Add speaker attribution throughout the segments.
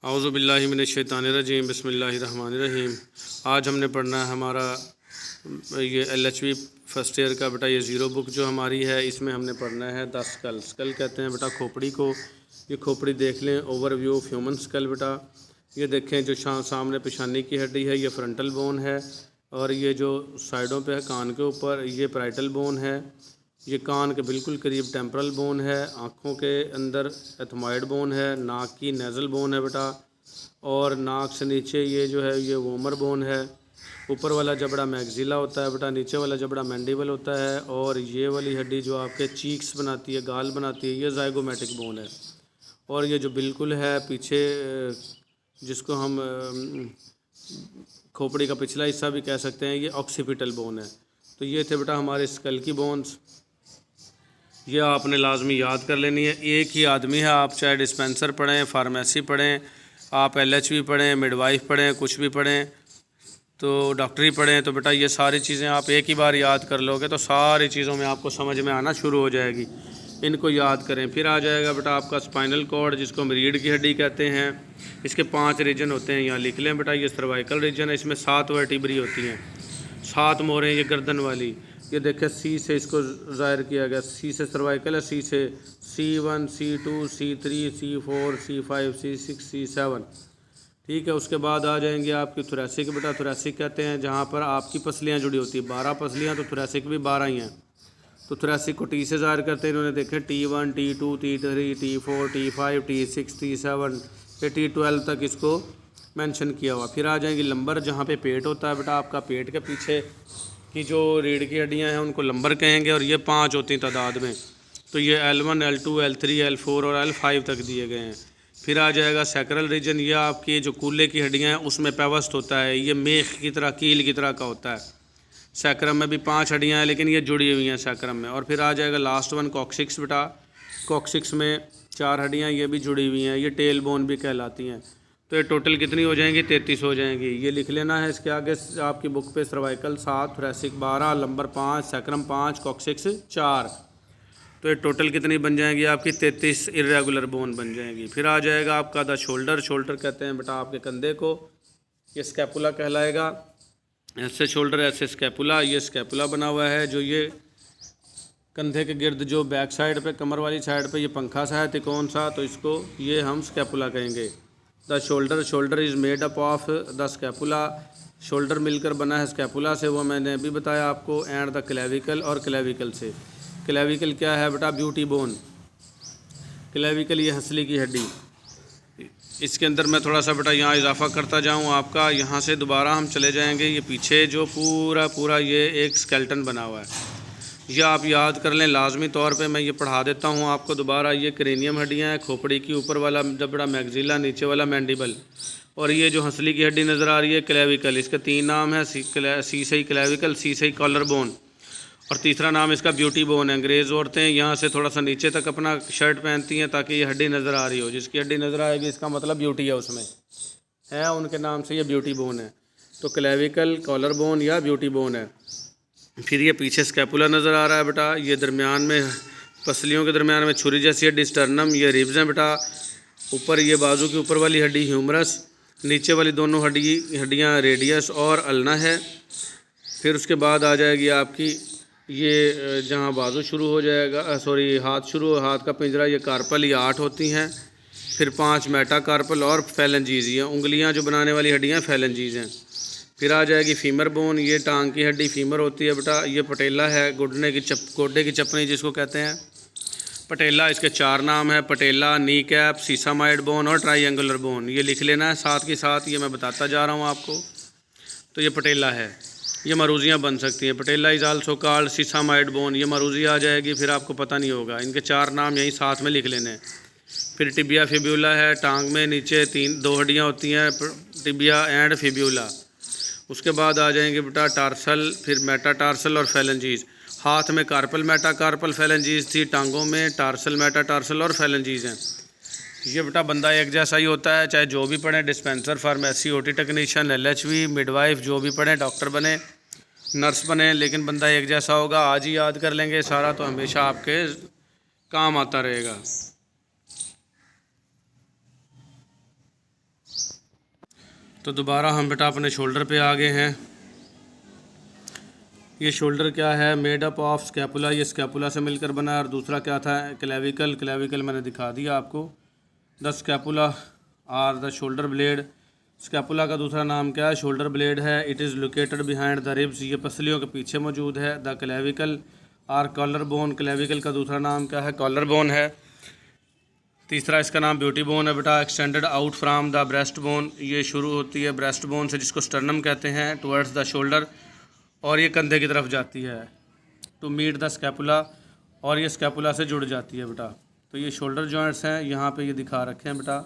Speaker 1: औज़ु बिल्लाहि मिनश्शैतानिर्रजीम बिस्मिल्लाहिर्रहमानिर्रहीम। आज हमने पढ़ना है हमारा ये LHV फर्स्ट ईयर का बेटा ये ज़ीरो बुक जो हमारी है, इसमें हमने पढ़ना है द स्कल। स्कल कहते हैं बेटा खोपड़ी को। ये खोपड़ी देख लें, ओवरव्यू ऑफ ह्यूमन स्कल बेटा। ये देखें जो सामने पेशानी की हड्डी है ये फ्रंटल बोन है, और ये जो साइडों पे है कान के ऊपर ये पैराइटल बोन है। ये कान के बिल्कुल करीब टेम्परल बोन है। आँखों के अंदर एथमॉइड बोन है। नाक की नेज़ल बोन है बेटा, और नाक से नीचे ये जो है ये वोमर बोन है। ऊपर वाला जबड़ा मैग्जिला होता है बेटा, नीचे वाला जबड़ा मैंडिबल होता है, और ये वाली हड्डी जो आपके चीक्स बनाती है, गाल बनाती है, ये ज़ाइगोमेटिक बोन है। और ये जो बिल्कुल है पीछे, जिसको हम खोपड़ी का पिछला हिस्सा भी कह सकते हैं, ये ऑक्सीपिटल बोन है। तो ये थे बेटा हमारे स्कल की बोन्स। ये आपने लाजमी याद कर लेनी है। एक ही आदमी है, आप चाहे डिस्पेंसर पढ़ें, फार्मेसी पढ़ें, आप LHV पढ़ें, मिडवाइफ पढ़ें, कुछ भी पढ़ें, तो डॉक्टरी पढ़ें, तो बेटा ये सारी चीज़ें आप एक ही बार याद कर लोगे तो सारी चीज़ों में आपको समझ में आना शुरू हो जाएगी। इनको याद करें, फिर आ जाएगा बेटा आपका स्पाइनल कॉर्ड, जिसको हम रीढ़ की हड्डी कहते हैं। इसके 5 रीजन होते हैं, यहाँ लिख लें बेटा। ये सर्वाइकल रीजन है, इसमें 7 वर्टिब्री होती हैं, 7 मोरें ये गर्दन वाली। ये देखें C से इसको ज़ाहिर किया गया, C से सर्वाइकल है, C से C1 C2 C3 C4 C5 C6 C7, ठीक है। उसके बाद आ जाएंगे आपकी थोरैसिक बेटा। थोरैसिक कहते हैं जहाँ पर आपकी पसलियाँ जुड़ी होती है, 12 पसलियाँ, तो थोरैसिक भी 12 ही हैं। तो थोरैसिक को T से ज़ाहिर करते हैं, इन्होंने देखे T1 T2 T3 T4 T5 T6 T7 से T12 तक इसको मेंशन किया हुआ। फिर आ जाएंगी लंबर, जहाँ पे पेट होता है बेटा आपका। पेट के पीछे की जो रीढ़ की हड्डियाँ हैं उनको लंबर कहेंगे, और ये 5 होती हैं तादाद में। तो ये L1 L2 L3 L4 और L5 तक दिए गए हैं। फिर आ जाएगा सैक्रल रीजन, ये आपकी जो कूल्हे की हड्डियाँ हैं उसमें पेवस्ट होता है, ये मेख की तरह, कील की तरह का होता है। सैक्रम में भी 5 हड्डियाँ हैं, लेकिन ये जुड़ी हुई हैं सैक्रम में। और फिर आ जाएगा लास्ट वन कॉक्सिक्स बेटा। कॉक्सिक्स में 4 हड्डियाँ ये भी जुड़ी हुई हैं, ये टेल बोन भी कहलाती हैं। तो ये टोटल कितनी हो जाएंगी? 33 हो जाएंगी। ये लिख लेना है इसके आगे आपकी बुक पे। Cervical 7, thoracic 12, lumbar 5, sacrum 5, coccyx 4। तो ये टोटल कितनी बन जाएंगी आपकी? 33 इर्रेगुलर बोन बन जाएंगी। फिर आ जाएगा आपका द शोल्डर। शोल्डर कहते हैं बेटा आपके कंधे को, ये स्कैपुला कहलाएगा। ऐसे शोल्डर, ऐसे स्कैपुला। ये स्कैपुला बना हुआ है जो ये कंधे के गिर्द जो बैक साइड पे, कमर वाली साइड पे ये पंखा सा है तिकोन सा, तो इसको ये हम स्कैपुला कहेंगे। The shoulder, shoulder is made up of the scapula. Shoulder मिलकर बना है स्कैपुला से, वो मैंने अभी बताया आपको। एंड द क्लेविकल, और क्लेविकल से। क्लेविकल क्या है बेटा? Beauty bone. क्लेविकल ये हंसली की हड्डी। इसके अंदर मैं थोड़ा सा बेटा यहाँ इजाफा करता जाऊँ आपका। यहाँ से दोबारा हम चले जाएंगे, ये पीछे जो पूरा ये एक स्केल्टन बना हुआ है, ये आप याद कर लें लाजमी तौर पे। मैं ये पढ़ा देता हूँ आपको दोबारा। ये क्रेनियम हड्डियाँ हैं, खोपड़ी की ऊपर वाला जबड़ा मैग्जिला, नीचे वाला मैंडिबल, और ये जो हंसली की हड्डी नज़र आ रही है क्लेविकल। इसके 3 नाम है, सी से क्लेविकल, सी से कॉलर बोन, और तीसरा नाम इसका ब्यूटी बोन है। अंग्रेज़ औरतें यहाँ से थोड़ा सा नीचे तक अपना शर्ट पहनती हैं ताकि ये हड्डी नज़र आ रही हो। जिसकी हड्डी नज़र आएगी इसका मतलब ब्यूटी है उसमें, है, उनके नाम से ये ब्यूटी बोन है। तो क्लेविकल, कॉलर बोन या ब्यूटी बोन है। फिर ये पीछे स्कैपुला नज़र आ रहा है बेटा। ये दरमियान में पसलियों के दरमियान में छुरी जैसी हड्डी स्टर्नम, ये रिब्स हैं बेटा। ऊपर ये बाजू की ऊपर वाली हड्डी ह्यूमरस, नीचे वाली दोनों हड्डियाँ रेडियस और अल्ना है। फिर उसके बाद आ जाएगी आपकी ये जहाँ बाजू शुरू हो जाएगा, हाथ शुरू, हाथ का पिंजरा, ये कार्पल, ये 8 होती हैं। फिर 5 मेटा कार्पल और फैलेंजीज, ये उंगलियाँ जो बनाने वाली हड्डियाँ फैलेंजीज हैं। फिर आ जाएगी फीमर बोन, ये टांग की हड्डी फीमर होती है बेटा। ये पटेला है, गोडे की चपनी जिसको कहते हैं, पटेला। इसके 4 नाम है, पटेला, नी कैप, सीसामाइड बोन और ट्राइंगुलर बोन। ये लिख लेना है साथ के साथ, ये मैं बताता जा रहा हूँ आपको। तो ये पटेला है, ये मरूजियाँ बन सकती हैं। पटेला इज़ आल्सो कॉल्ड सीसामाइड बोन, ये मरूजी आ जाएगी, फिर आपको पता नहीं होगा। इनके 4 नाम यहीं साथ में लिख लेने हैं। फिर टिबिया फिब्यूला है, टांग में नीचे 2 हड्डियाँ होती हैं, टिबिया एंड फिब्यूला। उसके बाद आ जाएंगे बेटा टार्सल, फिर मेटाटार्सल और फैलेंजीज। हाथ में कार्पल, मेटाकार्पल, फैलेंजीज थी, टांगों में टार्सल, मेटाटार्सल और फैलेंजीज हैं। ये बेटा बंदा एक जैसा ही होता है, चाहे जो भी पढ़े, dispenser, pharmacy, OT technician, LHV, midwife, जो भी पढ़े, डॉक्टर बने, नर्स बने, लेकिन बंदा एक जैसा होगा। आज ही याद कर लेंगे सारा तो हमेशा आपके काम आता रहेगा। तो दोबारा हम बेटा अपने शोल्डर पे आ गए हैं। ये शोल्डर क्या है, मेड अप ऑफ स्कैपुला, ये स्कैपुला से मिलकर बना है। और दूसरा क्या था, क्लेविकल, क्लेविकल मैंने दिखा दिया आपको। The scapula are the shoulder blade, scapula का दूसरा नाम क्या है, शोल्डर ब्लेड है। It is located behind the ribs, ये पसलियों के पीछे मौजूद है। The clavicle are collar bone, clavicle का दूसरा नाम क्या है, कॉलर बोन है। तीसरा इसका नाम ब्यूटी बोन है बेटा। Extended out from the breast bone, ये शुरू होती है ब्रेस्ट बोन से जिसको स्टर्नम कहते हैं, टुवर्ड्स द शोल्डर, और ये कंधे की तरफ जाती है टू मीट द स्कैपुला, और ये स्कैपुला से जुड़ जाती है बेटा। तो ये शोल्डर जॉइंट्स हैं, यहाँ पे ये दिखा रखे हैं बेटा,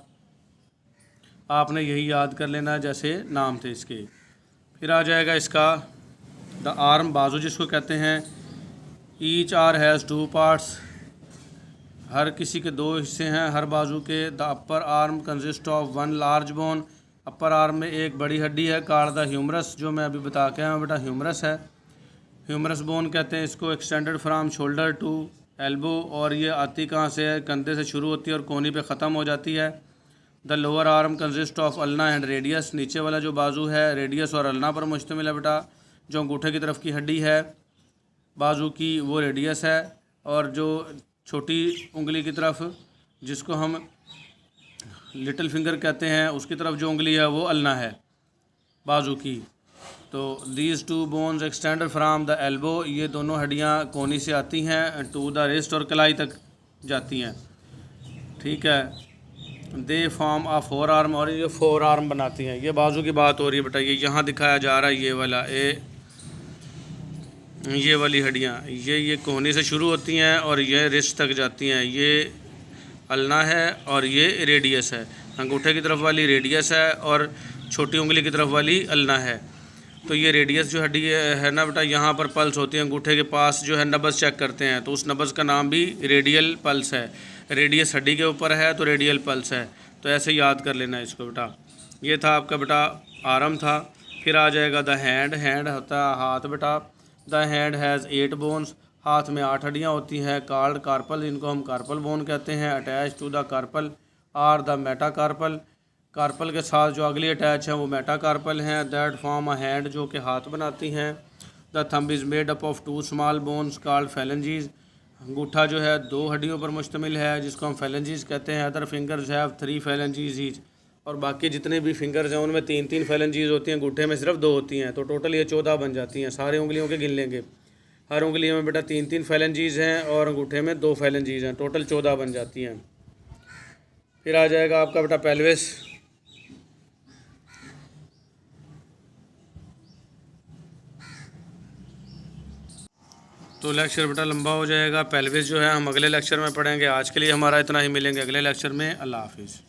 Speaker 1: आपने यही याद कर लेना है जैसे नाम थे इसके। फिर आ जाएगा इसका द आर्म, बाजू जिसको कहते हैं। Each arm has two parts, हर किसी के दो हिस्से हैं हर बाजू के। The upper arm consist of one large bone, upper arm में एक बड़ी हड्डी है। कॉल्ड द ह्यूमरस, जो मैं अभी बता के आया हूँ बेटा, ह्यूमरस है, ह्यूमरस बोन कहते हैं इसको। Extended from shoulder to elbow, और ये आती कहाँ से है, कंधे से शुरू होती है और कोहनी पे ख़त्म हो जाती है। The lower arm consist of ulna and radius, नीचे वाला जो बाजू है रेडियस और अल्ना पर मुश्तमिल है बेटा। जो अंगूठे की तरफ की हड्डी है बाजू की वो रेडियस है, और जो छोटी उंगली की तरफ जिसको हम लिटिल फिंगर कहते हैं उसकी तरफ जो उंगली है वो अल्ना है बाजू की। तो these two bones extend from the elbow, ये दोनों हड्डियाँ कोहनी से आती हैं टू द रिस्ट, और कलाई तक जाती हैं, ठीक है। They form a forearm, और ये फोर आर्म बनाती हैं। ये बाजू की बात हो रही है बेटा, ये यहाँ दिखाया जा रहा है, ये वाला ये वाली हड्डियाँ, ये कोहनी से शुरू होती हैं और ये रिस्ट तक जाती हैं। ये अल्ना है और ये रेडियस है, अंगूठे की तरफ वाली रेडियस है और छोटी उंगली की तरफ वाली अल्ना है। तो ये रेडियस जो हड्डी है ना बेटा, यहाँ पर पल्स होती है, अंगूठे के पास जो है नब्ज़ चेक करते हैं, तो उस नब्ज़ का नाम भी रेडियल पल्स है। रेडियस हड्डी के ऊपर है तो रेडियल पल्स है, तो ऐसे याद कर लेना इसको बेटा। ये था आपका बेटा आर्म था। फिर आ जाएगा द हैंड, हैंड होता है हाथ बेटा। द हैंड हैज़ 8 बोन्स, हाथ में 8 हड्डियाँ होती हैं। कार्ड कार्पल, इनको हम कार्पल बोन कहते हैं। Attach to the carpal are the metacarpal, carpal के साथ जो अगली अटैच हैं वो मेटाकार्पल हैं। दैट फॉर्म अ हैंड, जो कि हाथ बनाती हैं। The thumb is made up of 2 small bones called phalanges, अंगूठा जो है 2 हड्डियों पर मुश्तमिल है जिसको हम फैलेंजीज कहते हैं। Other fingers have 3 phalanges each, और बाकी जितने भी फिंगर्स हैं उनमें 3-3 फैलेंजीज होती हैं, अंगूठे में सिर्फ 2 होती हैं, तो टोटल ये 14 बन जाती हैं। सारे उंगलियों के गिन लेंगे, हर उंगली में बेटा 3-3 फैलेंजीज हैं और अंगूठे में 2 फैलेंजीज हैं, टोटल 14 बन जाती हैं। फिर आ जाएगा आपका बेटा पेल्विस। तो लेक्चर बेटा लंबा हो जाएगा, पेल्विस जो है हम अगले लेक्चर में पढ़ेंगे। आज के लिए हमारा इतना ही, मिलेंगे अगले लेक्चर में। अल्लाह हाफिज़।